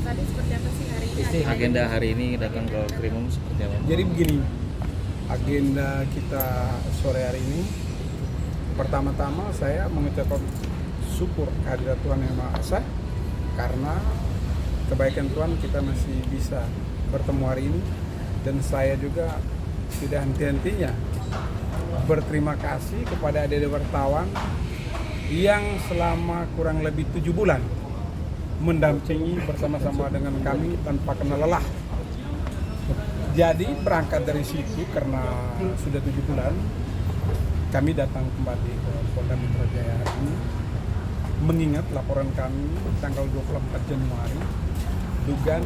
tadi seperti apa sih hari ini? Agenda hari ini datang ke Krimum seperti apa? Jadi begini, agenda kita sore hari ini, pertama-tama saya mengucapkan syukur kehadirat Tuhan Yang Maha Esa, karena kebaikan Tuhan kita masih bisa bertemu hari ini, dan saya juga tidak henti-hentinya berterima kasih kepada adik-adik wartawan yang selama kurang lebih 7 bulan mendampingi bersama-sama dengan kami tanpa kenal lelah. Jadi berangkat dari situ, karena sudah 7 bulan kami datang kembali ke Polda Metro Jaya hari ini, mengingat laporan kami tanggal 24 Januari dugaan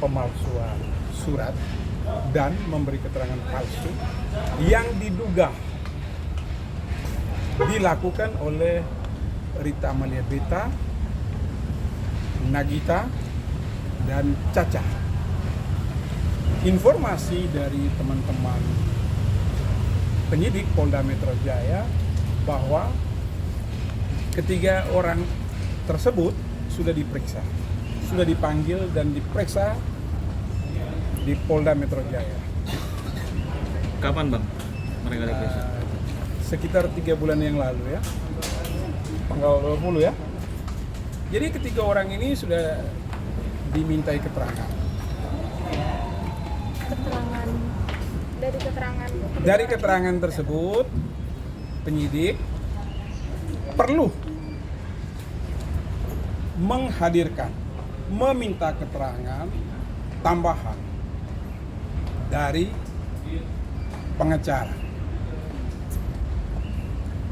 pemalsuan surat dan memberi keterangan palsu yang diduga dilakukan oleh Rita Amalia Beta, Nagita, dan Caca. Informasi dari teman-teman penyidik Polda Metro Jaya bahwa ketiga orang tersebut sudah diperiksa, sudah dipanggil dan diperiksa di Polda Metro Jaya. Kapan Bang mereka diperiksa? Sekitar 3 bulan yang lalu ya, tanggal 20 ya. Jadi ketiga orang ini sudah dimintai keterangan. Dari keterangan tersebut, penyidik perlu menghadirkan, meminta keterangan tambahan dari pengacara.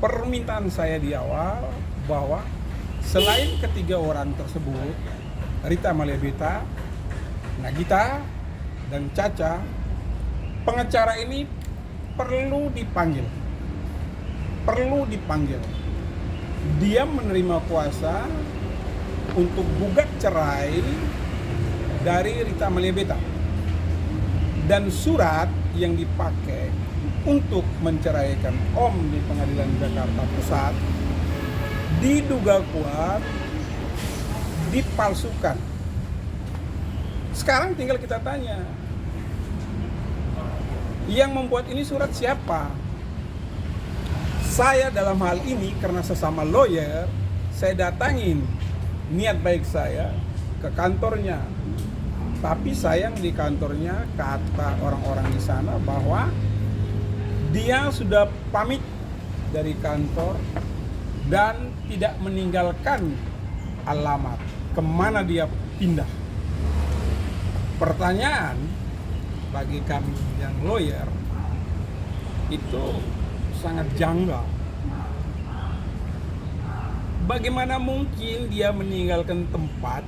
Permintaan saya di awal bahwa selain ketiga orang tersebut, Rita Amalia Beta, Nagita, dan Caca, pengacara ini perlu dipanggil. Dia menerima kuasa untuk gugat cerai dari Rita Amalia Beta. Dan surat yang dipakai untuk menceraikan Om di Pengadilan Jakarta Pusat diduga kuat dipalsukan. Sekarang tinggal kita tanya, yang membuat ini surat siapa? Saya dalam hal ini karena sesama lawyer, saya datangin niat baik saya ke kantornya. Tapi sayang di kantornya kata orang-orang di sana bahwa dia sudah pamit dari kantor dan tidak meninggalkan alamat kemana dia pindah. Pertanyaan bagi kami yang lawyer itu sangat janggal. Bagaimana mungkin dia meninggalkan tempat,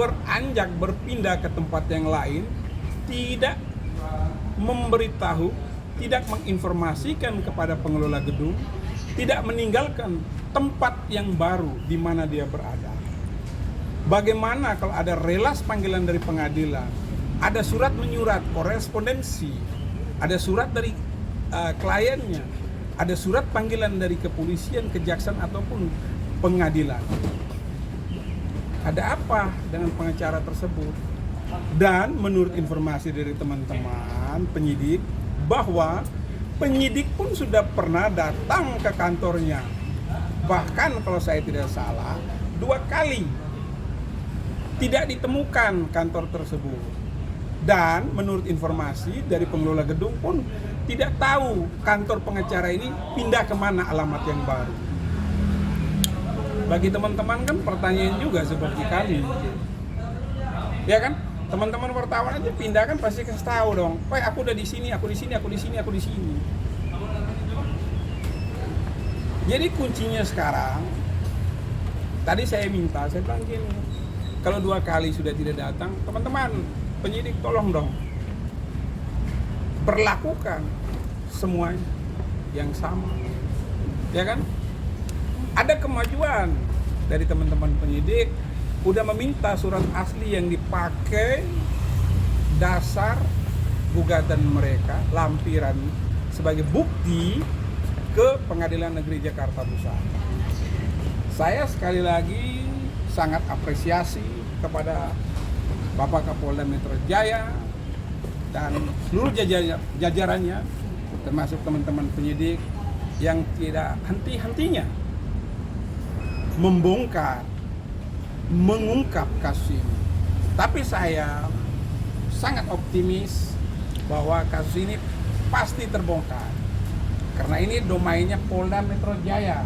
beranjak berpindah ke tempat yang lain, tidak memberitahu, tidak menginformasikan kepada pengelola gedung, tidak meninggalkan tempat yang baru di mana dia berada. Bagaimana kalau ada relas panggilan dari pengadilan, ada surat menyurat, korespondensi, ada surat dari kliennya, ada surat panggilan dari kepolisian, kejaksaan ataupun pengadilan. Ada apa dengan pengacara tersebut? Dan menurut informasi dari teman-teman penyidik, bahwa penyidik pun sudah pernah datang ke kantornya. Bahkan kalau saya tidak salah, 2 kali tidak ditemukan kantor tersebut. Dan menurut informasi dari pengelola gedung pun tidak tahu kantor pengacara ini pindah kemana alamat yang baru. Bagi teman-teman kan pertanyaan juga seperti kami, ya kan? Teman-teman wartawan aja pindah kan pasti kasih tahu dong, "Woi, aku udah di sini, aku di sini, aku di sini, aku di sini." Jadi kuncinya sekarang, tadi saya minta, saya bilang gini, kalau 2 kali sudah tidak datang, teman-teman penyidik tolong dong berlakukan semuanya yang sama, ya kan? Ada kemajuan dari teman-teman penyidik, udah meminta surat asli yang dipakai dasar gugatan mereka, lampiran sebagai bukti ke Pengadilan Negeri Jakarta Pusat. Saya sekali lagi sangat apresiasi kepada Bapak Kapolda Metro Jaya dan seluruh jajarannya, termasuk teman-teman penyidik yang tidak henti-hentinya membongkar, mengungkap kasus ini. Tapi saya sangat optimis bahwa kasus ini pasti terbongkar. Karena ini domainnya Polda Metro Jaya.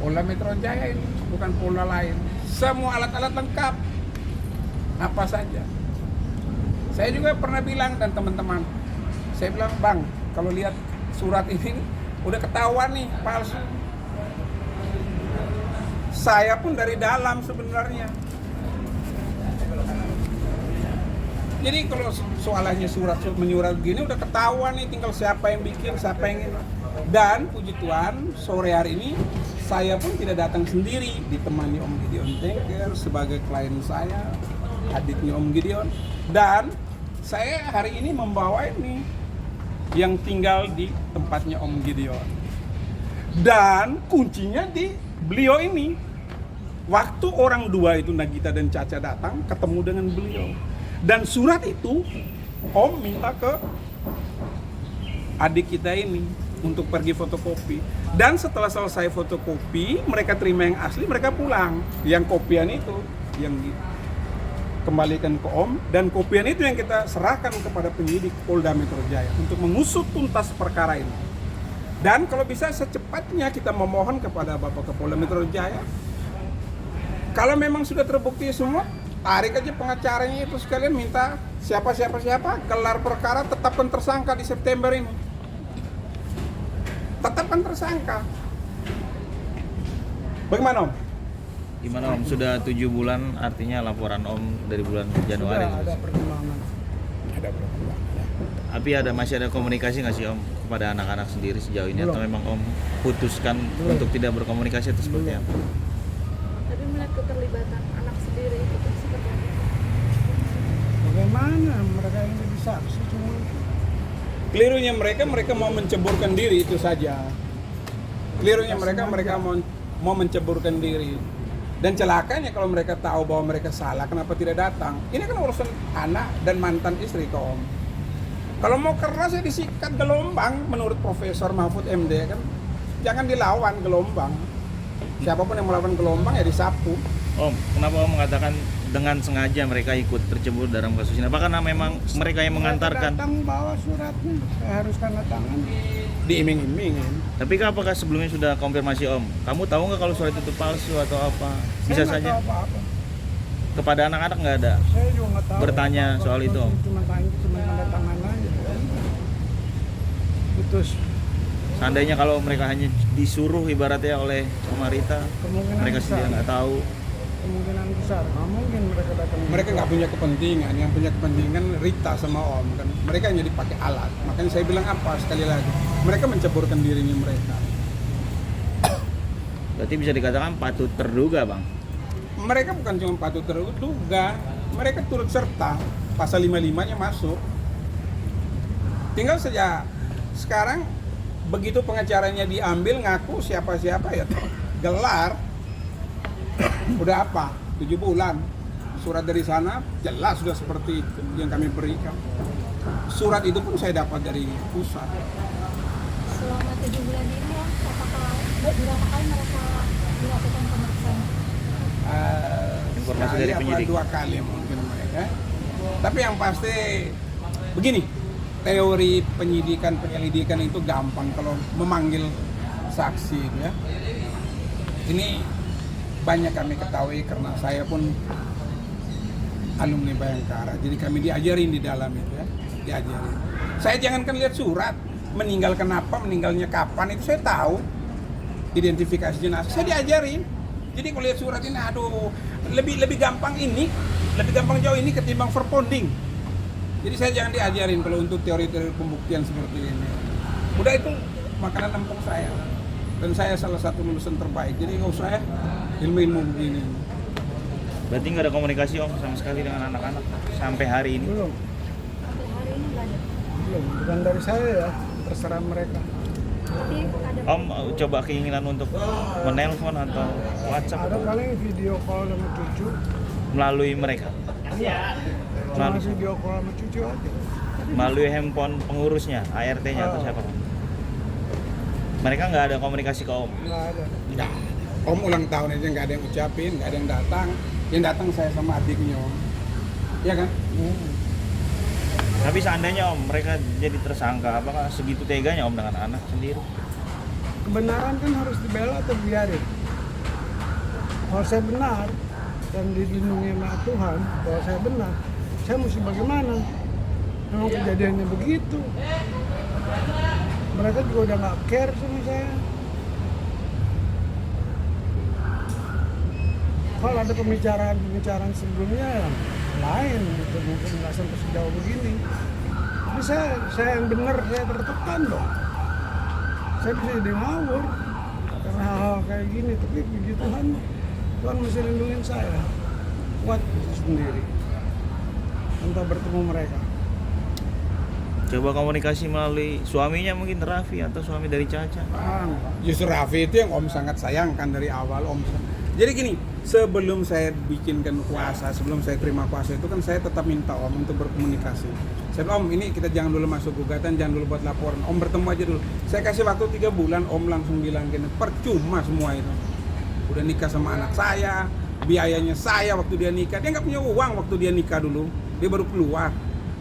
Polda Metro Jaya ini bukan Polda lain. Semua alat-alat lengkap. Apa saja. Saya juga pernah bilang dan teman-teman, saya bilang, Bang, kalau lihat surat ini udah ketahuan nih palsu. Saya pun dari dalam sebenarnya. Jadi kalau soalannya surat menyurat begini udah ketahuan nih, tinggal siapa yang bikin, siapa yang ini. Dan puji Tuhan, sore hari ini saya pun tidak datang sendiri, ditemani Om Gideon Tengker sebagai klien saya, adiknya Om Gideon. Dan saya hari ini membawa ini yang tinggal di tempatnya Om Gideon. Dan kuncinya di beliau ini. Waktu orang dua itu, Nagita dan Caca datang, ketemu dengan beliau. Dan surat itu Om minta ke adik kita ini untuk pergi fotokopi. Dan setelah selesai fotokopi, mereka terima yang asli, mereka pulang. Yang kopian itu yang dikembalikan ke Om, dan kopian itu yang kita serahkan kepada penyidik Polda Metro Jaya untuk mengusut tuntas perkara ini. Dan kalau bisa secepatnya kita memohon kepada Bapak Kapolda Metro Jaya, kalau memang sudah terbukti semua, tarik aja pengacaranya itu sekalian, minta siapa gelar perkara, tetapkan tersangka di September ini. Tetapkan tersangka. Bagaimana Om? Gimana Om? Sudah 7 bulan, artinya laporan Om dari bulan Januari. Sudah ada perkembangan. Ada perkembangan. Tapi masih ada komunikasi nggak sih Om kepada anak-anak sendiri sejauh ini? Belum. Atau memang Om putuskan Belum. untuk tidak berkomunikasi atau seperti apa? Tapi melihat keterlibatan anak sendiri itu seperti apa? Bagaimana mereka ini jadi saksi cuma Kelirunya mereka mau menceburkan diri, itu saja. Kelirunya mereka mau menceburkan diri. Dan celakanya kalau mereka tahu bahwa mereka salah, kenapa tidak datang? Ini kan urusan anak dan mantan istri kok Om. Kalau mau keras ya disikat gelombang menurut Profesor Mahfud MD kan. Jangan dilawan gelombang. Siapapun yang melawan gelombang ya disapu. Om, kenapa Om mengatakan dengan sengaja mereka ikut tercebur dalam kasus ini? Apakah memang mereka yang mengantarkan? datang bawa suratnya, saya harus tanda tangan. Diiming-imingin. Tapi apakah sebelumnya sudah konfirmasi Om? Kamu tahu nggak kalau surat itu palsu atau apa? Bisa Saya nggak saja. tahu apa-apa. Kepada anak-anak nggak ada. Saya juga nggak tahu. Bertanya soal itu, Om. Cuma tanda tangan aja. Putus. Seandainya kalau mereka hanya disuruh ibaratnya oleh pemerintah, Kemungkinan mereka besar. sendiri nggak tahu. Kemungkinan besar. Nggak mungkin mereka datang. Mereka nggak punya kepentingan, yang punya kepentingan Rita sama Om kan. Mereka hanya dipakai alat. Makanya saya bilang apa sekali lagi, mereka menceburkan dirinya mereka. Berarti bisa dikatakan patut terduga, Bang. Mereka bukan cuma patut terduga, mereka turut serta. Pasal 55-nya masuk. Tinggal saja sekarang begitu pengacaranya diambil ngaku siapa-siapa ya gelar. Udah apa? 7 bulan. Surat dari sana jelas sudah seperti itu yang kami berikan. Surat itu pun saya dapat dari pusat. Selama 7 bulan ini ya, apakah berapa kali mereka dilakukan pemeriksaan? Informasi Sekali dari apa penyidik. 2 kali mungkin mereka. Tapi yang pasti begini, teori penyelidikan itu gampang kalau memanggil saksi ya. Ini banyak kami ketahui karena saya pun alumni Bayangkara. Jadi kami diajarin di dalam itu ya, diajarin. Saya jangankan lihat surat, meninggal kenapa, meninggalnya kapan itu saya tahu. Identifikasi jenazah saya diajarin. Jadi kalau lihat surat ini aduh, lebih gampang ini, lebih gampang jauh ini ketimbang verponding. Jadi saya jangan diajarin kalau untuk teori-teori pembuktian seperti ini. Udah itu makanan empuk saya. Dan saya salah satu lulusan terbaik. Jadi nggak usah ya ilmu-ilmu begini. Berarti nggak ada komunikasi Om sama sekali dengan anak-anak sampai hari ini? Belum. Sampai hari ini nggak ada. Belum. Bukan dari saya ya. Terserah mereka. Tapi ada Om coba keinginan untuk menelpon atau WhatsApp? Ada paling video call sama cucu. melalui mereka, Cuma video call sama cucu aja. melalui handphone pengurusnya, ART-nya atau siapa? Mereka nggak ada komunikasi ke Om. Nggak ada. Nggak. Om ulang tahun aja nggak ada yang ucapin, nggak ada yang datang. Yang datang saya sama adiknya Om. Iya kan? Tapi seandainya Om mereka jadi tersangka, apakah segitu teganya Om dengan anak sendiri? Kebenaran kan harus dibela atau biarin. Kalau saya benar dan dilindungi sama Tuhan, kalau saya benar, saya mesti bagaimana? Memang kejadiannya begitu. Mereka juga udah nggak care sama saya. Kalau ada pembicaraan sebelumnya yang lain, gitu, mungkin nggak sampai sejauh begini. Tapi saya yang benar, saya tertekan dong. Saya bisa jadi ngawur karena hal-hal kayak gini. Tapi puji Tuhan, Tuhan masih lindungin saya. Kuat sendiri untuk bertemu mereka. Coba komunikasi melalui suaminya mungkin Raffi atau suami dari Caca. Justru Raffi itu yang Om sangat sayangkan dari awal Om. Jadi gini, sebelum saya bikinkan kuasa, sebelum saya terima kuasa itu kan saya tetap minta Om untuk berkomunikasi. Saya bilang, Om ini kita jangan dulu masuk gugatan, jangan dulu buat laporan. Om bertemu aja dulu. Saya kasih waktu 3 bulan, Om langsung bilang gini, percuma semua itu. Udah nikah sama anak saya, biayanya saya waktu dia nikah. Dia nggak punya uang waktu dia nikah dulu, dia baru keluar.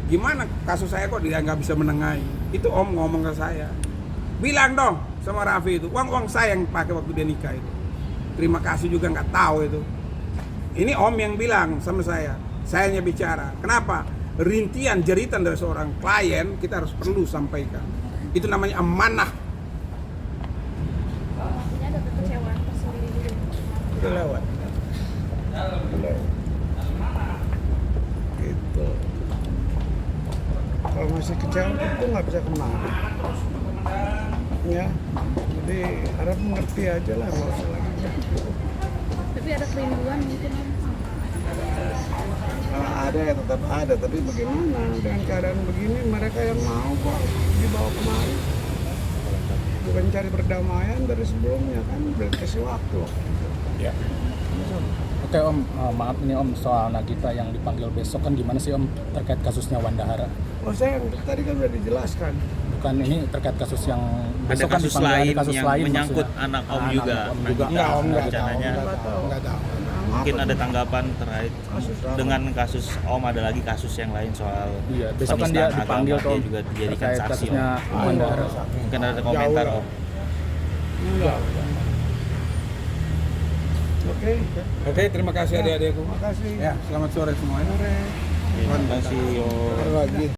Gimana kasus saya kok dia nggak bisa menengahi? Itu Om ngomong ke saya. Bilang dong sama Raffi itu, uang saya yang pakai waktu dia nikah itu. Terima kasih juga nggak tahu itu. Ini Om yang bilang sama saya hanya bicara. Kenapa? Rintian jeritan dari seorang klien kita harus perlu sampaikan. Itu namanya amanah. Artinya ada kekecewaan tersendiri gitu. Udah lewat. Gitu. Kalau masih kecewa itu nggak bisa kemana. Ya, jadi harap mengerti aja lah, nggak usah lagi. Tapi ada kerinduan mungkin Om. Kalau ada ya tetap ada, tapi bagaimana dengan keadaan begini mereka yang mau kok dibawa kemari. Bukan cari perdamaian dari sebelumnya kan, udah dikasih waktu. Ya. Oke Om, maaf ini Om soal Nagita yang dipanggil besok kan gimana sih Om terkait kasusnya Wandahara? Oh saya tadi kan udah dijelaskan. Bukan ini terkait kasus yang Ada besok kan kasus dipanggil, lain ada kasus yang lain menyangkut maksudnya. anak Om Anak juga. Om juga. Enggak Om, nggak tahu. rencananya. Nggak tahu. Nggak tahu. Mungkin ada tanggapan terkait Kasus apa? dengan kasus Om, ada lagi kasus yang lain soal Iya, besok kan dia penistaan dipanggil agama, tuh dia juga dijadikan terkait saksi kasusnya Om. Wandahara. Mungkin ada komentar Jauh. Om. Enggak. Oke. Oke, terima kasih adik-adikku. Terima kasih. Ya, selamat sore semuanya. Sore. Terima kasih Om. Lagi.